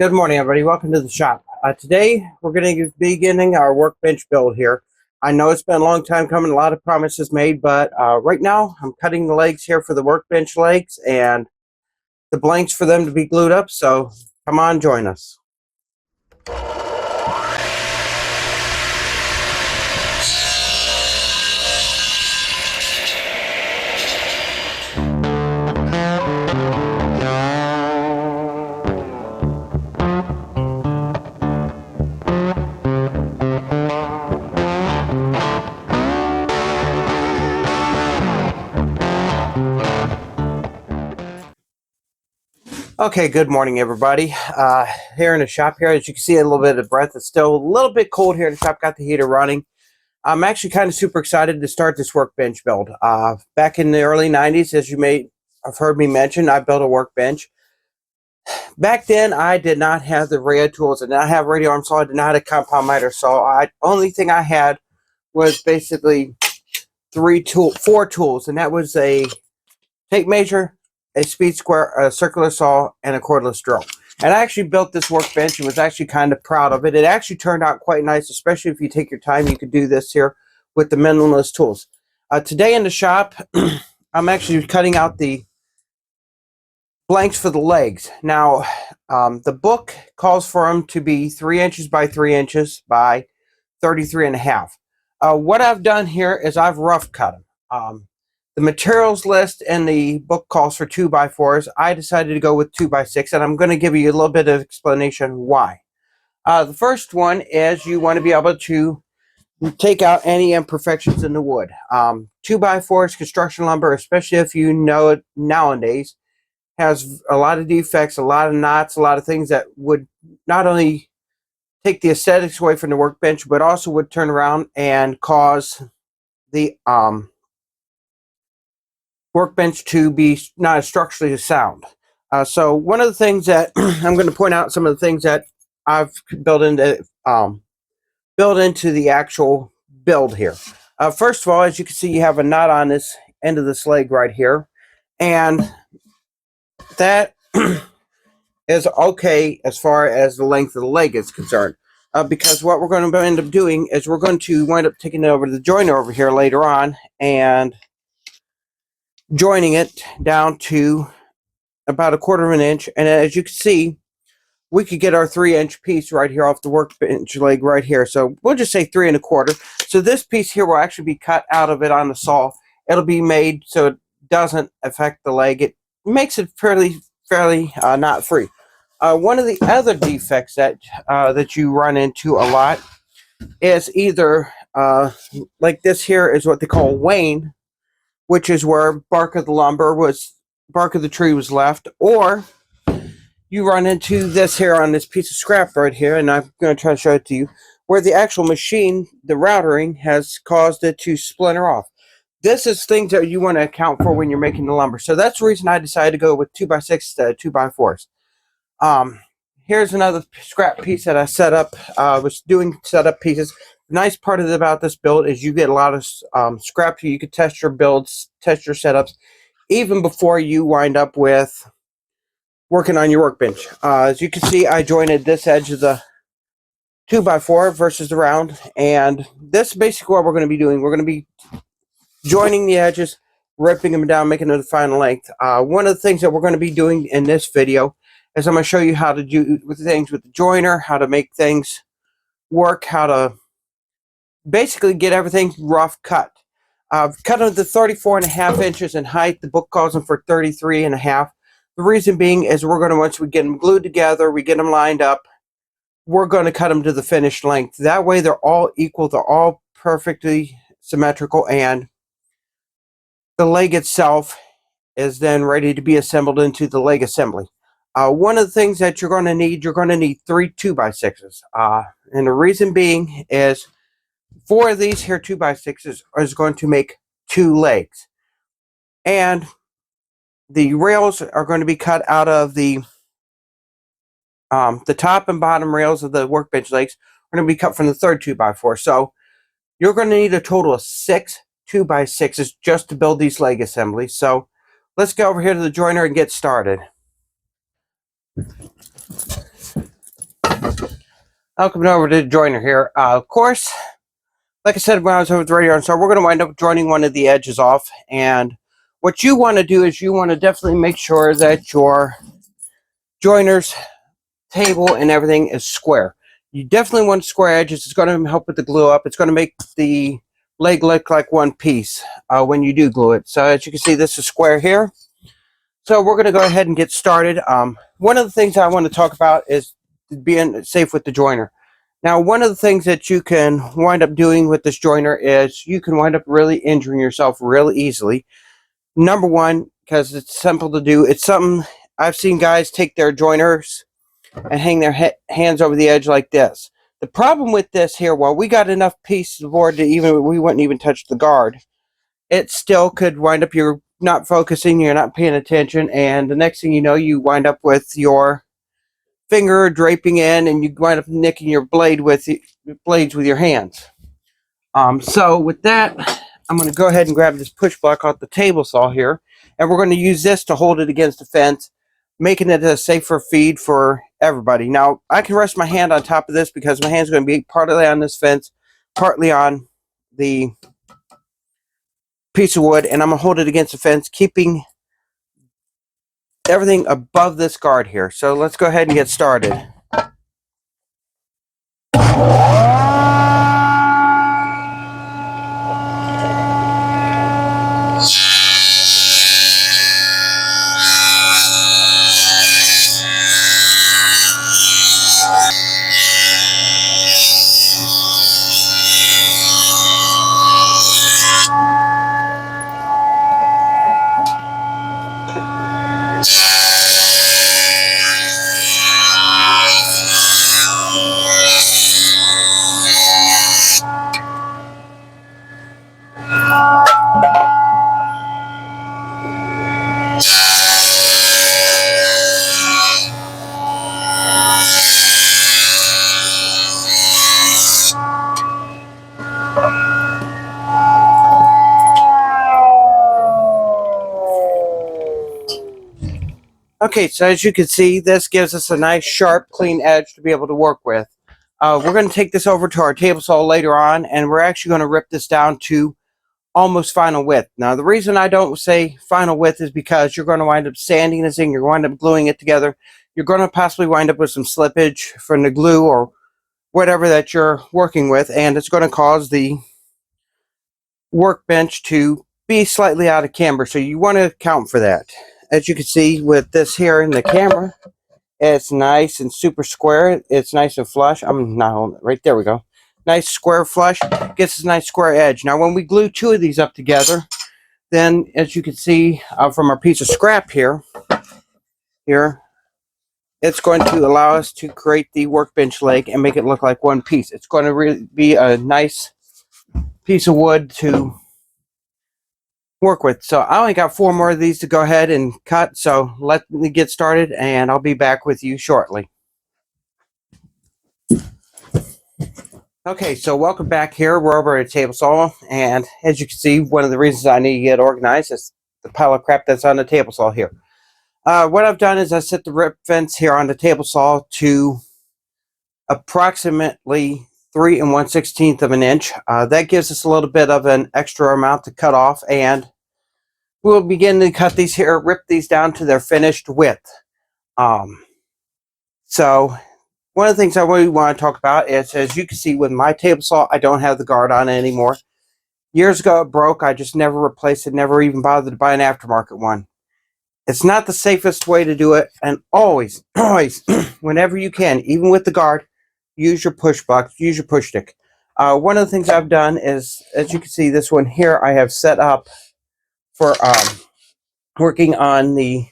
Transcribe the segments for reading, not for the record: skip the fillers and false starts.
Good morning, everybody. Welcome to the shop. Today, we're going to be beginning our workbench build here. I know it's been a long time coming, a lot of promises made, but right now, I'm cutting the legs here for the workbench legs and the blanks for them to be glued up, so come on, join us. Okay, good morning, everybody. Here in the shop here, as you can see, a little bit of breath. It's still a little bit cold here in the shop. Got the heater running. I'm actually kind of super excited to start this workbench build. Back in the early 90s, as you may have heard me mention, I built a workbench. Back then, I did not have the radio tools. I did not have a radio arm saw. I did not have a compound miter saw. Only thing I had was basically four tools, and that was a tape measure, a speed square, a circular saw, and a cordless drill. And I actually built this workbench and was actually kind of proud of it. It actually turned out quite nice, especially if you take your time. You could do this here with the minimalist tools. Today in the shop, I'm actually cutting out the blanks for the legs. Now, the book calls for them to be 3 inches by 3 inches by 33 and a half. What I've done here is I've rough cut them. The materials list in the book calls for 2x4s. I decided to go with 2x6, and I'm going to give you a little bit of explanation why. The first one is you want to be able to take out any imperfections in the wood. 2x4s construction lumber, especially if you know it nowadays, has a lot of defects, a lot of knots, a lot of things that would not only take the aesthetics away from the workbench, but also would turn around and cause the workbench to be not structurally sound. So one of the things that I'm going to point out, some of the things that I've built into the actual build here. First of all, as you can see, you have a knot on this end of this leg right here, and that is okay as far as the length of the leg is concerned. Because what we're going to end up doing is we're going to wind up taking it over to the joiner over here later on and joining it down to about 1/4 of an inch. And as you can see, we could get our 3-inch piece right here off the workbench leg right here. So we'll just say 3 1/4. So this piece here will actually be cut out of it on the saw. It'll be made so it doesn't affect the leg. It makes it fairly knot free. One of the other defects that you run into a lot is either like this here is what they call wane, which is where bark of the tree was left, or you run into this here on this piece of scrap right here, and I'm going to try to show it to you, where the actual machine, the routering, has caused it to splinter off. This is things that you want to account for when you're making the lumber. So that's the reason I decided to go with 2x6 instead of 2x4s. Here's another scrap piece that I set up. Was doing setup pieces. The nice part about this build is you get a lot of scrap. You can test your builds, test your setups, even before you wind up with working on your workbench. As you can see, I jointed this edge of the 2x4 versus the round, and this is basically what we're going to be doing. We're going to be joining the edges, ripping them down, making it the final length. One of the things that we're going to be doing in this video is I'm going to show you how to do things with the joiner, how to make things work, how to basically get everything rough cut. I've cut them to 34.5 inches in height. The book calls them for 33.5. The reason being is we're going to, once we get them glued together, we get them lined up, we're going to cut them to the finished length. That way they're all equal, they're all perfectly symmetrical, and the leg itself is then ready to be assembled into the leg assembly. One of the things that you're going to need 3 2x6s. And the reason being is 4 of these here 2x6s is going to make 2 legs. And the rails are going to be cut out of the top and bottom rails of the workbench legs are going to be cut from the third 2x4. So you're going to need a total of 6 2x6s just to build these leg assemblies. So let's go over here to the joiner and get started. Welcome over to the joiner here. Of course, like I said when I was over the radio and so we're going to wind up joining one of the edges off. And what you want to do is you want to definitely make sure that your joiner's table and everything is square. You definitely want square edges. It's going to help with the glue up. It's going to make the leg look like one piece when you do glue it. So as you can see, this is square here. So we're going to go ahead and get started. One of the things I want to talk about is being safe with the joiner. Now, one of the things that you can wind up doing with this joiner is you can wind up really injuring yourself really easily. Number one, because it's simple to do. It's something I've seen guys take their joiners and hang their hands over the edge like this. The problem with this here, while we got enough pieces of board to we wouldn't even touch the guard, it still could wind up you're not focusing, you're not paying attention, and the next thing you know, you wind up with your finger draping in, and you wind up nicking your blades with your hands. So with that, I'm going to go ahead and grab this push block off the table saw here, and we're going to use this to hold it against the fence, making it a safer feed for everybody. Now, I can rest my hand on top of this because my hand's going to be partly on this fence, partly on the piece of wood, and I'm going to hold it against the fence, keeping everything above this guard here. So let's go ahead and get started. Okay, so as you can see, this gives us a nice, sharp, clean edge to be able to work with. We're going to take this over to our table saw later on, and we're actually going to rip this down to almost final width. Now, the reason I don't say final width is because you're going to wind up sanding this thing, you're going to wind up gluing it together, you're going to possibly wind up with some slippage from the glue or whatever that you're working with, and it's going to cause the workbench to be slightly out of camber, so you want to account for that. As you can see with this here in the camera, it's nice and super square. It's nice and flush. I'm not holding it. Right there we go. Nice square flush. Gets a nice square edge. Now when we glue two of these up together, then as you can see from our piece of scrap here, it's going to allow us to create the workbench leg and make it look like one piece. It's going to really be a nice piece of wood to work with. So I only got 4 more of these to go ahead and cut, so let me get started and I'll be back with you shortly. Okay, so welcome back here. We're over at table saw, and as you can see, one of the reasons I need to get organized is the pile of crap that's on the table saw here. What I've done is I set the rip fence here on the table saw to approximately 3 1/16 of an inch. That gives us a little bit of an extra amount to cut off, and we'll begin to cut these here, rip these down to their finished width. So one of the things I really want to talk about is, as you can see with my table saw, I don't have the guard on it anymore. Years ago it broke. I just never replaced it, never even bothered to buy an aftermarket one. It's not the safest way to do it, and always, whenever you can, even with the guard, use your push box, use your push stick. One of the things I've done is, as you can see, this one here I have set up for working on the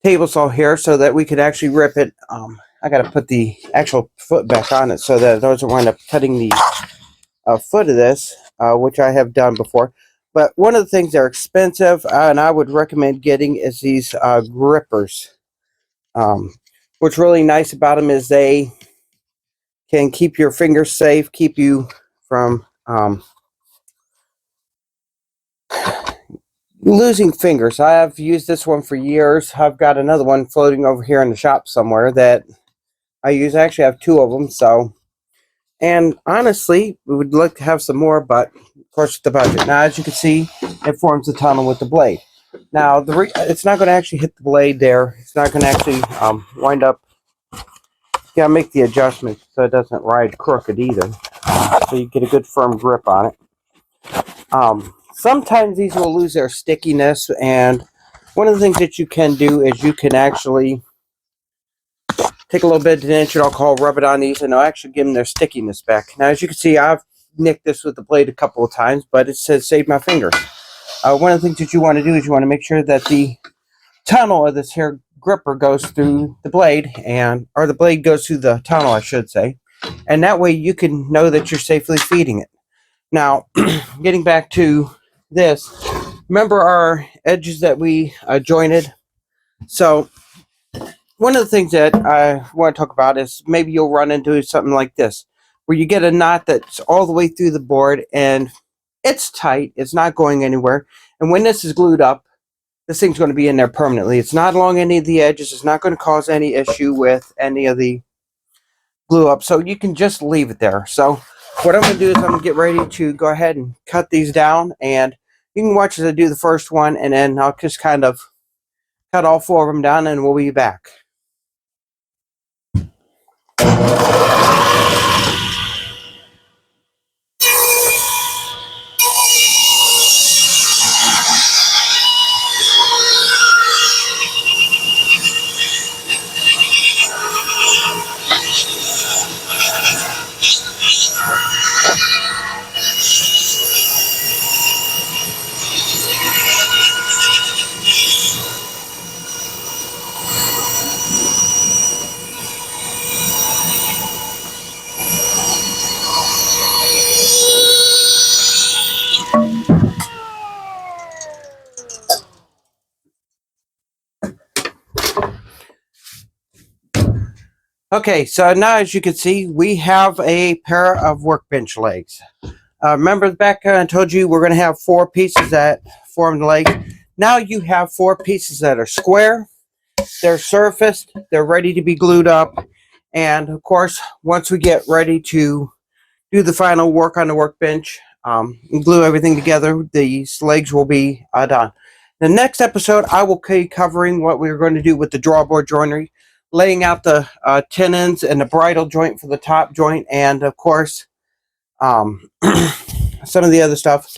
table saw here so that we could actually rip it. I got to put the actual foot back on it so that it doesn't wind up cutting the foot of this, which I have done before. But one of the things that are expensive and I would recommend getting is these grippers. What's really nice about them is they can keep your fingers safe, keep you from losing fingers. I have used this one for years. I've got another one floating over here in the shop somewhere that I use. I actually have 2 of them. So, and honestly, we would like to have some more, but of course, the budget. Now, as you can see, it forms a tunnel with the blade. Now, it's not going to actually hit the blade there. It's not going to actually wind up. You got to make the adjustment so it doesn't ride crooked either. So you get a good firm grip on it. Sometimes these will lose their stickiness, and one of the things that you can do is you can actually take a little bit of inch and alcohol, rub it on these, and it'll actually give them their stickiness back. Now, as you can see, I've nicked this with the blade a couple of times, but it says save my fingers. One of the things that you want to do is you want to make sure that the tunnel of this here gripper goes through the blade, or the blade goes through the tunnel, I should say, and that way you can know that you're safely feeding it. Now, getting back to this, remember our edges that we jointed? So one of the things that I want to talk about is maybe you'll run into something like this, where you get a knot that's all the way through the board and it's tight, it's not going anywhere, and when this is glued up, this thing's going to be in there permanently. It's not along any of the edges, it's not going to cause any issue with any of the glue up, so you can just leave it there. So what I'm going to do is I'm going to get ready to go ahead and cut these down, and you can watch as I do the first one, and then I'll just kind of cut all 4 of them down, and we'll be back. Okay, so now as you can see, we have a pair of workbench legs. Remember back I told you we're going to have 4 pieces that form the leg. Now you have 4 pieces that are square, they're surfaced, they're ready to be glued up, and of course, once we get ready to do the final work on the workbench and glue everything together, these legs will be done. The next episode, I will be covering what we're going to do with the drawboard joinery, laying out the tenons and the bridle joint for the top joint, and of course, some of the other stuff.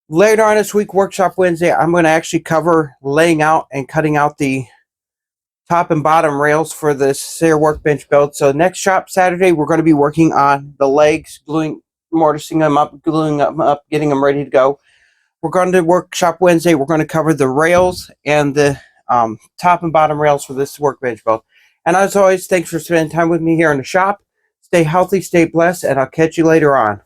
Later on this week, Workshop Wednesday, I'm going to actually cover laying out and cutting out the top and bottom rails for this here workbench build. So next shop Saturday, we're going to be working on the legs, mortising them up, gluing them up, getting them ready to go. We're going to Workshop Wednesday. We're going to cover the rails and the top and bottom rails for this workbench build. And as always, thanks for spending time with me here in the shop. Stay healthy, stay blessed, and I'll catch you later on.